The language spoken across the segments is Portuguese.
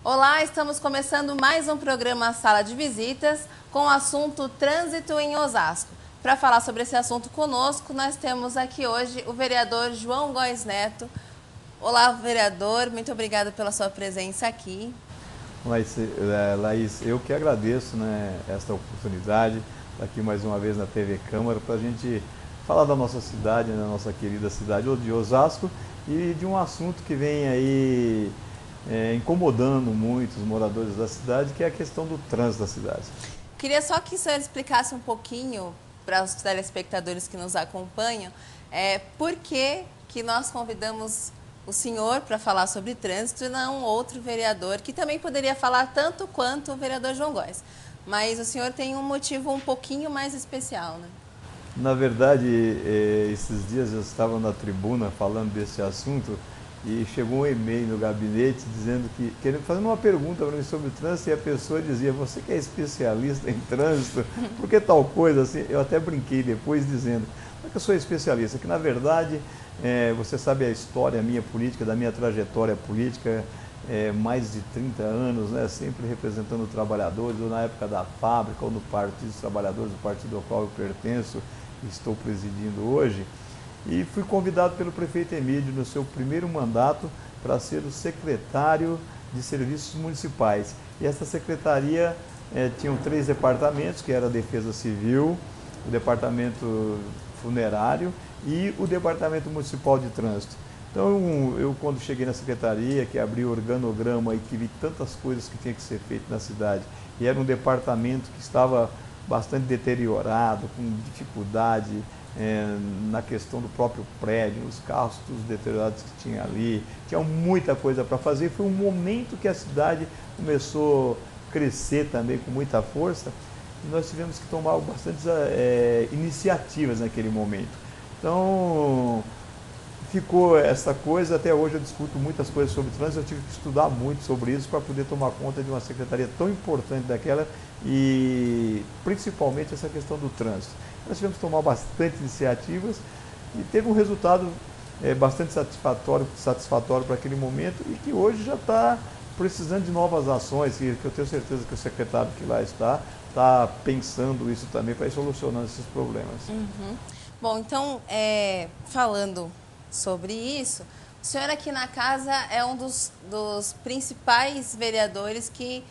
Olá, estamos começando mais um programa Sala de Visitas com o assunto Trânsito em Osasco. Para falar sobre esse assunto conosco, nós temos aqui hoje o vereador João Góes Neto. Olá, vereador, muito obrigada pela sua presença aqui. Laís, eu que agradeço, esta oportunidade, aqui mais uma vez na TV Câmara, para a gente falar da nossa cidade, da nossa querida cidade de Osasco, e de um assunto que vem aí incomodando muito os moradores da cidade, que é a questão do trânsito da cidade. Queria só que o senhor explicasse um pouquinho para os telespectadores que nos acompanham, por que nós convidamos o senhor para falar sobre trânsito e não outro vereador, que também poderia falar tanto quanto o vereador João Góes. Mas o senhor tem um motivo um pouquinho mais especial, né? Na verdade, esses dias eu estava na tribuna falando desse assunto e chegou um e-mail no gabinete dizendo fazendo uma pergunta para mim sobre o trânsito, e a pessoa dizia: você que é especialista em trânsito, por que tal coisa assim? Eu até brinquei depois dizendo: não é que eu sou especialista, que na verdade você sabe a história minha política, da minha trajetória política, mais de 30 anos, sempre representando trabalhadores, ou na época da fábrica, ou no Partido dos Trabalhadores, o partido ao qual eu pertenço e estou presidindo hoje. E fui convidado pelo prefeito Emílio, no seu primeiro mandato, para ser o secretário de Serviços Municipais. E essa secretaria tinha 3 departamentos, que era a Defesa Civil, o Departamento Funerário e o Departamento Municipal de Trânsito. Então, eu quando cheguei na secretaria, que abri o organograma e que vi tantas coisas que tinha que ser feito na cidade, e era um departamento que estava bastante deteriorado, com dificuldade na questão do próprio prédio, os carros todos deteriorados que tinha ali, tinha muita coisa para fazer. Foi um momento que a cidade começou a crescer também com muita força, e nós tivemos que tomar bastantes iniciativas naquele momento. Então, ficou essa coisa. Até hoje eu discuto muitas coisas sobre trânsito, eu tive que estudar muito sobre isso para poder tomar conta de uma secretaria tão importante daquela, e principalmente essa questão do trânsito. Nós tivemos que tomar bastante iniciativas e teve um resultado bastante satisfatório para aquele momento, e que hoje já está precisando de novas ações, e que eu tenho certeza que o secretário que lá está pensando isso também para ir solucionando esses problemas. Uhum. Bom, então, falando sobre isso, o senhor aqui na casa é um dos principais vereadores que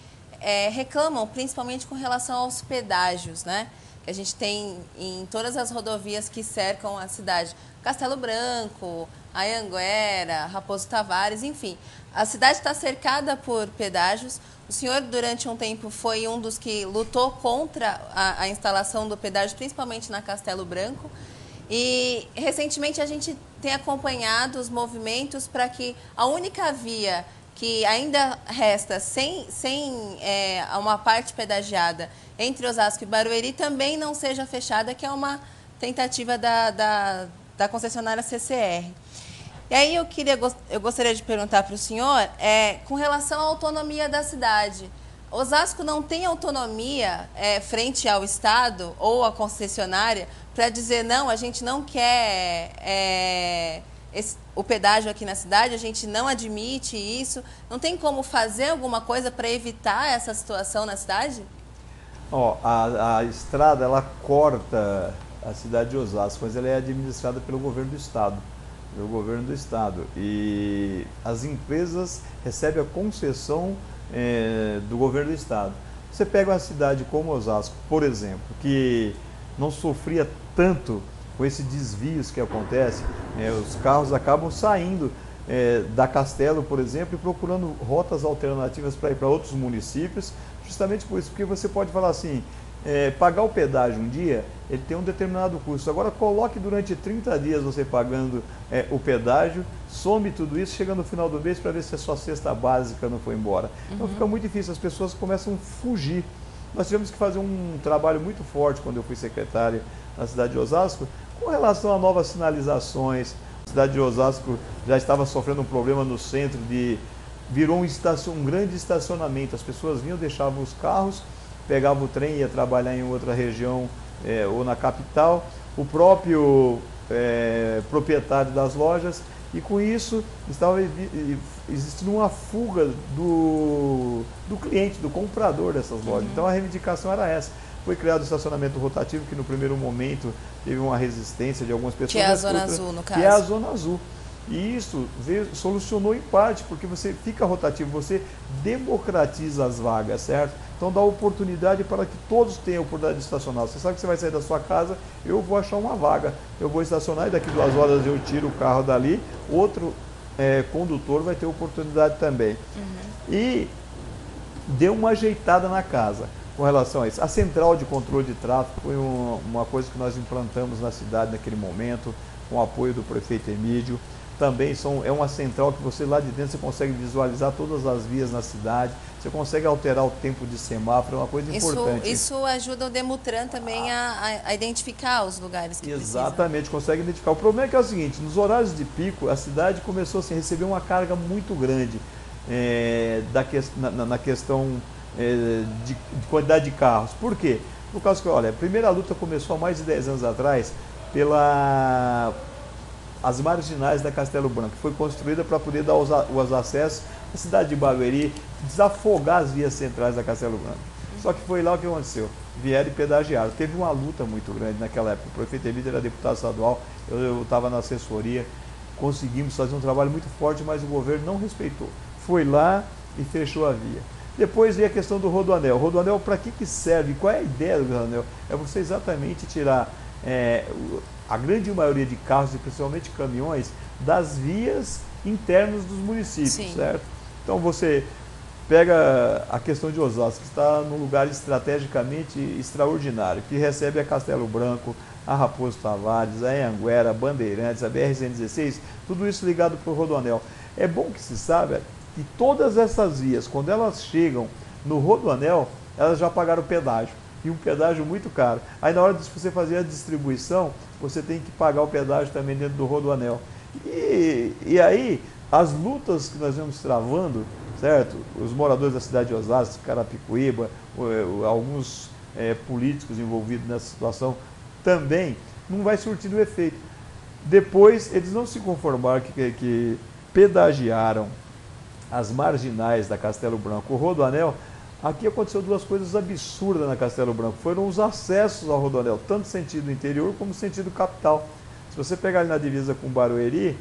reclamam, principalmente com relação aos pedágios, né? Que a gente tem em todas as rodovias que cercam a cidade. Castelo Branco, Anhanguera, Raposo Tavares, enfim. A cidade está cercada por pedágios. O senhor, durante um tempo, foi um dos que lutou contra a instalação do pedágio, principalmente na Castelo Branco. E, recentemente, a gente tem acompanhado os movimentos para que a única via que ainda resta sem uma parte pedagiada entre Osasco e Barueri também não seja fechada, que é uma tentativa da concessionária CCR. E aí eu gostaria de perguntar para o senhor, com relação à autonomia da cidade. Osasco não tem autonomia frente ao Estado ou à concessionária para dizer: não, a gente não quer o pedágio aqui na cidade, a gente não admite isso. Não tem como fazer alguma coisa para evitar essa situação na cidade? A estrada, ela corta a cidade de Osasco, mas ela é administrada pelo governo do Estado. E as empresas recebem a concessão do governo do Estado. Você pega uma cidade como Osasco, por exemplo, que não sofria tanto com esses desvios que acontecem, os carros acabam saindo da Castelo, por exemplo, e procurando rotas alternativas para ir para outros municípios, justamente por isso, porque você pode falar assim: pagar o pedágio um dia, ele tem um determinado custo. Agora, coloque durante 30 dias você pagando o pedágio, some tudo isso, chega no final do mês para ver se a sua cesta básica não foi embora. Então fica muito difícil, as pessoas começam a fugir. Nós tivemos que fazer um trabalho muito forte quando eu fui secretário na cidade de Osasco, com relação a novas sinalizações. A cidade de Osasco já estava sofrendo um problema no centro, virou um grande estacionamento. As pessoas vinham, deixavam os carros, pegavam o trem, ia trabalhar em outra região ou na capital. O próprio proprietário das lojas E com isso estava existindo uma fuga do cliente, do comprador dessas lojas. Então a reivindicação era essa. Foi criado o estacionamento rotativo, que no primeiro momento teve uma resistência de algumas pessoas. Que é a Zona Azul, no caso. Que é a Zona Azul. E isso solucionou em parte, porque você fica rotativo, você democratiza as vagas, certo? Então dá oportunidade para que todos tenham a oportunidade de estacionar. Você sabe que você vai sair da sua casa, eu vou achar uma vaga, eu vou estacionar e daqui 2 horas eu tiro o carro dali, outro condutor vai ter oportunidade também. E deu uma ajeitada na casa com relação a isso. A central de controle de tráfego foi uma coisa que nós implantamos na cidade naquele momento, com o apoio do prefeito Emílio. Também é uma central que você lá de dentro você consegue visualizar todas as vias na cidade, você consegue alterar o tempo de semáforo, é uma coisa importante. Isso ajuda o Demutran também a identificar os lugares que Exatamente, consegue identificar. O problema é que é o seguinte, nos horários de pico, a cidade começou assim, a receber uma carga muito grande na questão de quantidade de carros. Por quê? Por causa que, olha, a primeira luta começou há mais de 10 anos atrás as marginais da Castelo Branco, que foi construída para poder dar os acessos à cidade de Barueri, desafogar as vias centrais da Castelo Branco. Só que foi lá o que aconteceu, vieram e pedagiaram. Teve uma luta muito grande naquela época, o prefeito Emílio era deputado estadual, eu estava na assessoria, conseguimos fazer um trabalho muito forte, mas o governo não respeitou. Foi lá e fechou a via. Depois veio a questão do Rodoanel. O Rodoanel, para que serve? Qual é a ideia do Rodoanel? É você exatamente tirar a grande maioria de carros, e principalmente caminhões, das vias internas dos municípios, Sim. certo? Então você pega a questão de Osasco, que está num lugar estrategicamente extraordinário, que recebe a Castelo Branco, a Raposo Tavares, a Anhanguera, a Bandeirantes, a BR-116, tudo isso ligado para o Rodoanel. É bom que se saiba que todas essas vias, quando elas chegam no Rodoanel, elas já pagaram pedágio. E um pedágio muito caro. Aí na hora de você fazer a distribuição, você tem que pagar o pedágio também dentro do Rodoanel. E aí, as lutas que nós vamos travando, certo? Os moradores da cidade de Osasco, Carapicuíba, alguns políticos envolvidos nessa situação, também não vai surtir o efeito. Depois, eles não se conformaram que pedagiaram as marginais da Castelo Branco, o Rodoanel. Aqui aconteceu 2 coisas absurdas na Castelo Branco. Foram os acessos ao Rodoanel, tanto sentido interior como sentido capital. Se você pegar ali na divisa com Barueri,